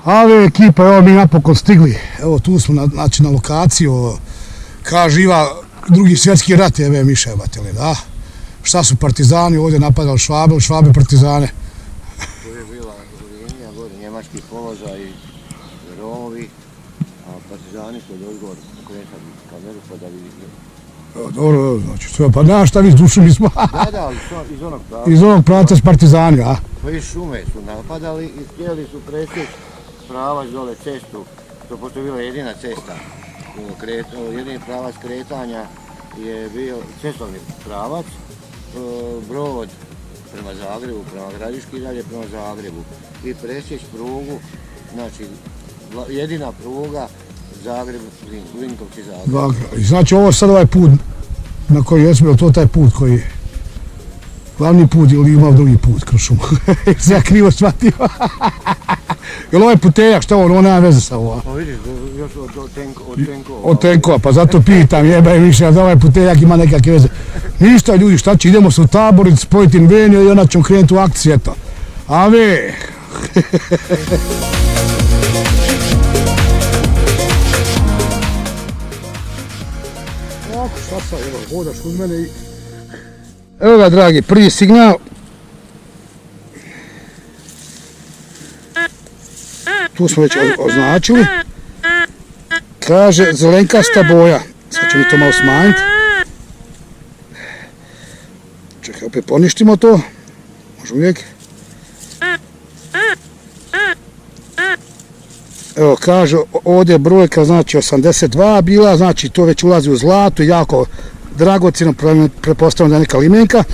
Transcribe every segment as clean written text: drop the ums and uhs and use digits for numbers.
Ave ekipa, evo mi napokon stigli. Evo tu smo znači, na lokaciju. Kaže Iva, drugi svjetski rat je Miša batili, da? Šta su partizani ovdje napadali Švabe partizane? Tu je bila linija, gore njemački položaj i Romovi, a partizani su od odgovor okretali kameru pa da vidite. Dobro, znači sve, pa znaš šta vi s dušu mi smo? Da, iz onog pravca. Iz onog pravca s partizani, a? Pa iz šume su napadali i htjeli su presjeći pravac dole cestu, to pošto je bila jedina cesta. Jedini pravac kretanja je bio cestovni pravac, Brod prema Zagrebu, prema Gradiški i dalje prema Zagrebu. I presjeći prugu, znači jedina pruga Zagreb, Vinkovci, Zagreb. I znači ovo sad ovaj put na koji jesmo, je to taj put koji glavni put ili imao drugi put kroz šumu? Se ja krivo shvatio. Jel ovaj puteljak, šta ono nema veze sa ovo? Pa vidiš, još od tenkova. Od tenkova, pa zato pitam, jebaj više, da ovaj puteljak ima nekakve veze. Ništa ljudi, šta će, idemo se u Taborić, spojiti Invenio i onda ćemo krenuti u akciju, eto. Ave! Ovako, šta sad, evo, hodaš uz mene i... Evo ga, dragi, prvi signal. Tu smo već označili. Kaže zelenkasta boja. Sad ćemo to malo smanjiti. Čekaj, opet poništimo to. Možemo uvijek. Evo, kaže, ovdje je brojka, znači 82 bila, znači to već ulazi u zlato, jako dragocjeno, prepostavljamo da je neka limenka.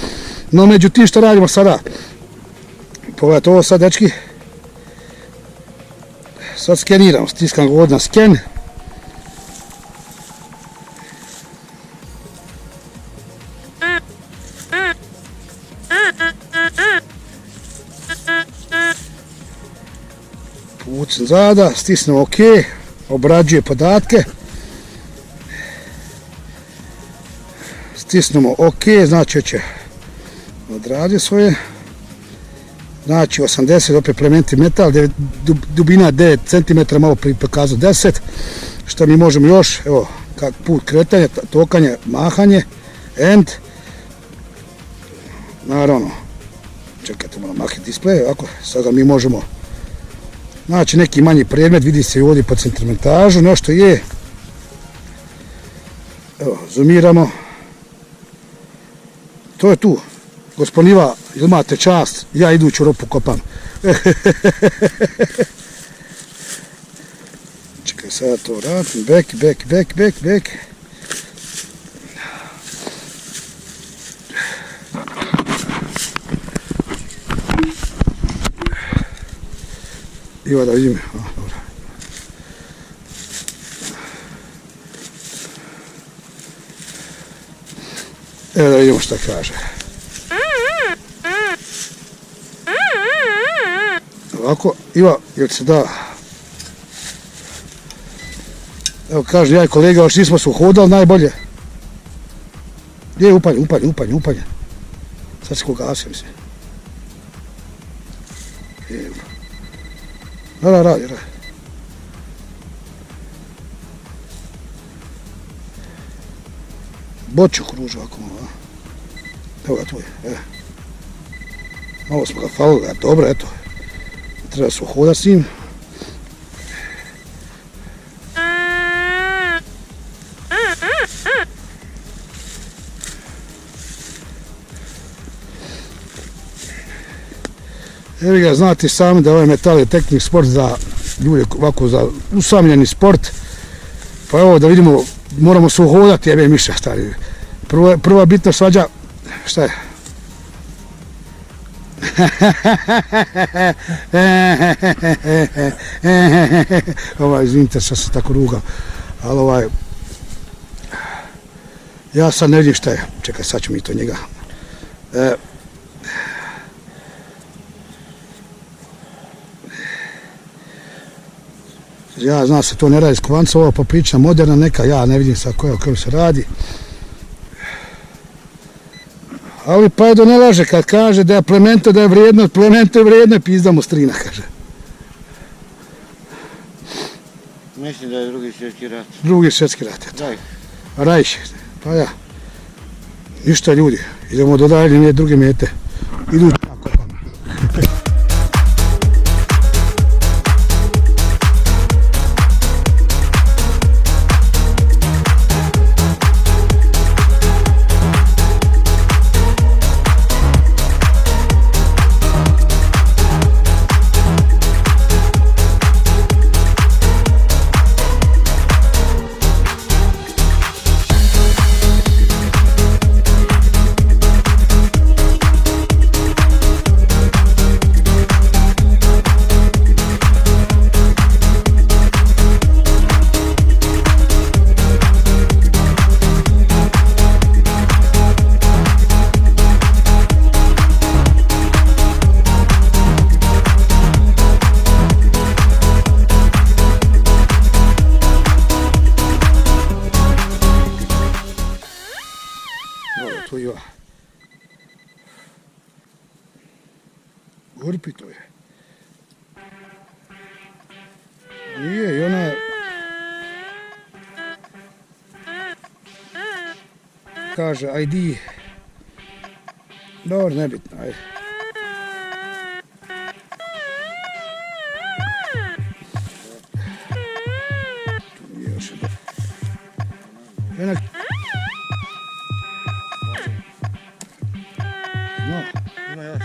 No, međutim, što radimo sada? Pogledajte ovo sad, dečki. Sad skeniramo, stiskam ga ovdje na sken. Pucam zada, stisnemo OK, obrađuje podatke. Stisnemo OK, znači će odradi svoje. Znači 80, opet plemeniti metal, dubina 9 cm, malo prikazao 10. Što mi možemo još, evo, kak put kretanja, tokanje, mahanje, end. Naravno, čekajte, malo mahiti display, ovako, sada mi možemo, znači neki manji predmet, vidi se i ovdje po centimetražu, nešto je. Evo, zoomiramo. To je tu. Gospodin Iva, imate čast, ja iduću ropu kopam. Čekaj, sada to radim, back. Iva da vidim, dobro. Evo da vidimo šta kaže. Ovako, Iva, jel se da? Evo kaže, ja i kolega, još nismo se uhodali najbolje. Gdje je upanje? Sad se kogasim se. Radi. Boću kružu ovako malo, evo ga tu je, malo smo ga falili, dobro, eto. Treba se uhodati s njim. Evo ga, znate sami da ovaj metal je tehnički sport za ljude, ovako za usamljeni sport. Pa evo da vidimo, moramo se uhodati, jebe Miša stari. Prva bitna svađa, šta je? Izvinite što se tako ruga, ali ja sad ne vidim šta je, čekaj sad ću mi to njega. Ja znam se to ne radi s kovanca, ovo poprična moderna neka, ja ne vidim sad koja o kojem se radi. Ali pa je do ne laže kad kaže da je plemento, da je vrijedno, plemento je vrijedno, pizda mu strina, kaže. Mislim da je Drugi svjetski rat. Drugi svjetski rat, eto. Daj. Rajš, pa ja. Ništa ljudi, idemo do dalje druge mete. Idu tako. To je Gurpi to je. Nije i ona je kaže ID. Dobro, nebitno, ajde. Tu nije još jedno. Jednak. No, Ima još.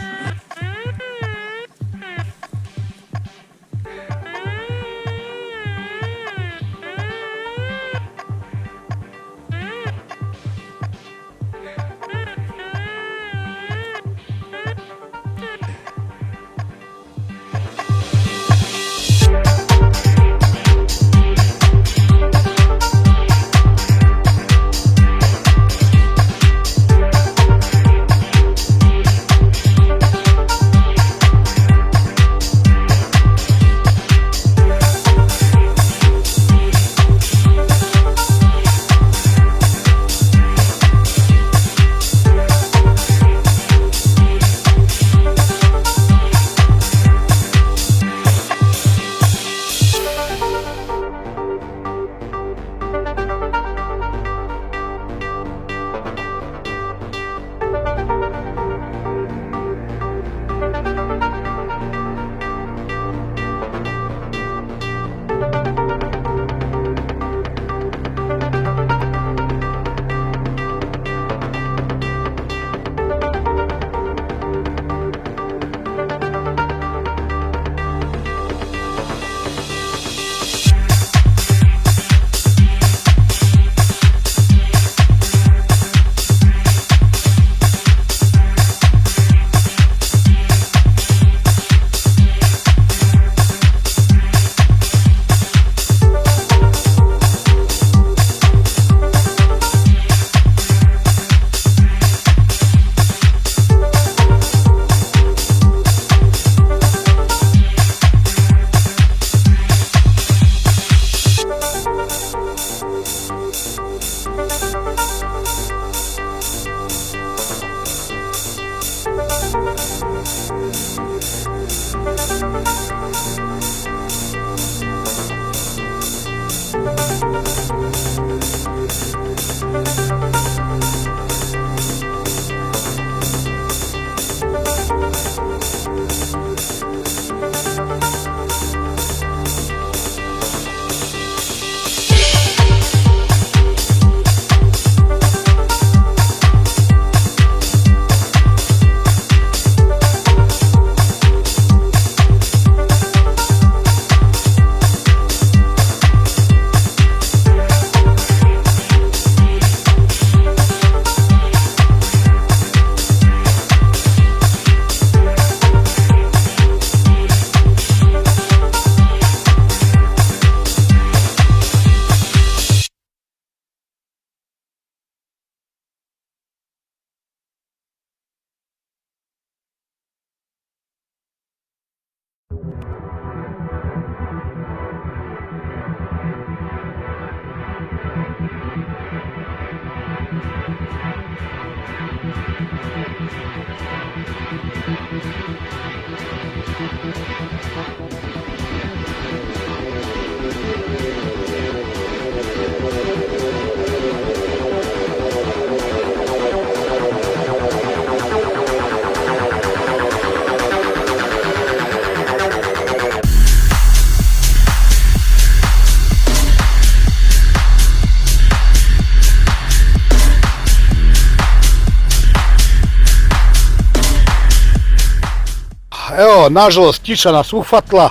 Evo, nažalost, kiša nas uhvatila,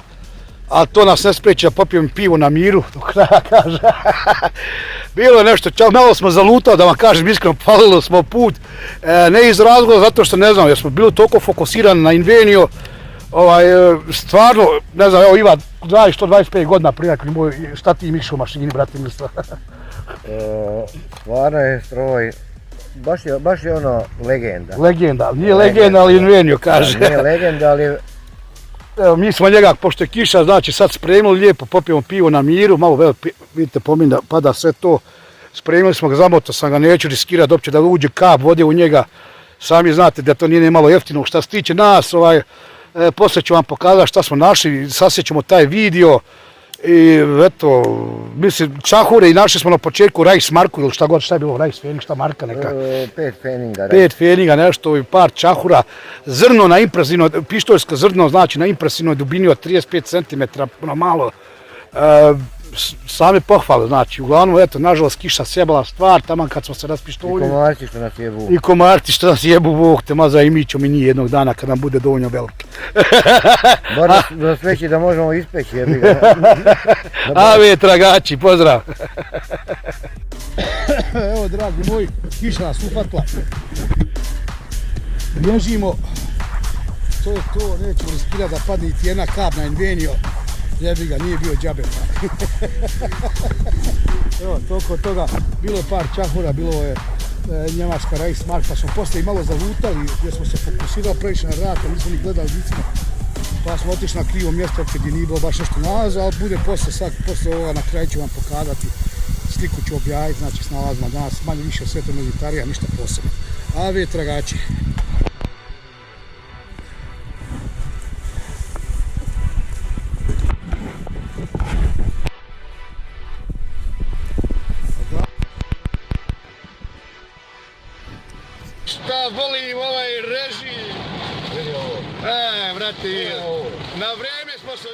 ali to nas ne spriječi da popijem pivo na miru, do kraja kaže. Bilo je nešto, malo smo zalutali, da vam kažem iskreno, palili smo put, ne iz razloga, zato što ne znam, jer smo bili toliko fokusirani na Invenio, stvarno, ne znam, evo Iva, znaš 125 godina prijatelj moj, šta ti miš u mašini, brate Mirstva? Stvarno je stroj, baš je ono legenda. Legenda, nije legenda, ali Invenio kaže. Nije legenda, ali... Evo, mi smo njega, pošto je kiša, znači sad spremili lijepo, popijemo pivo na miru, malo, vidite, pomin da pada sve to. Spremili smo ga, zamotao sam ga, neću riskirati uopće da uđe kap vode u njega. Sami znate da to nije malo jeftino. Šta se tiče nas, poslije ću vam pokazati šta smo našli, sasjećemo taj video. I eto, mislim, čahure i našli smo na početku Rice marku ili šta god, šta je bilo, Rice Fening, šta marka neka? 5 feninga. 5 feninga, nešto i par čahura. Zrno na impresivno, pištoljsko zrno, znači na impresivnoj dubini od 35 cm, puno malo. Same pohvale, znači, uglavnom, eto, nažalost, kiša sjebala stvar, taman kad smo se raspištoljili. I komarci što nas jebu. I komarci što nas jebu, Bog te maza, i mi ćemo i njih jednog dana kad nam bude dovoljno veliki. Bar da sveći da možemo ispeći, jebi ga. Ave, tragači, pozdrav! Evo, dragi moji, kiša nas uhvatila. Bježimo. To je to, nećemo riskirati da padne iti jedna kap na Invenio. Jebi ga, nije bio džabe. Evo, toliko toga, bilo je par čahura, bilo je njemačka Rice mark, pa smo poslije i malo zalutali jer smo se fokusirali previše na rad, nismo ni gledali vicima. Pa smo otišli na krivo mjesto gdje nije bilo baš nešto nalaza, ali bude poslije ovoga na kraju ću vam pokazati, sliku ću objaviti, znači s nalazima danas, manje više sve to meditarija, ništa posebno. Ave tragači. Šta volim ovaj režim? Brate, na vrijeme smo se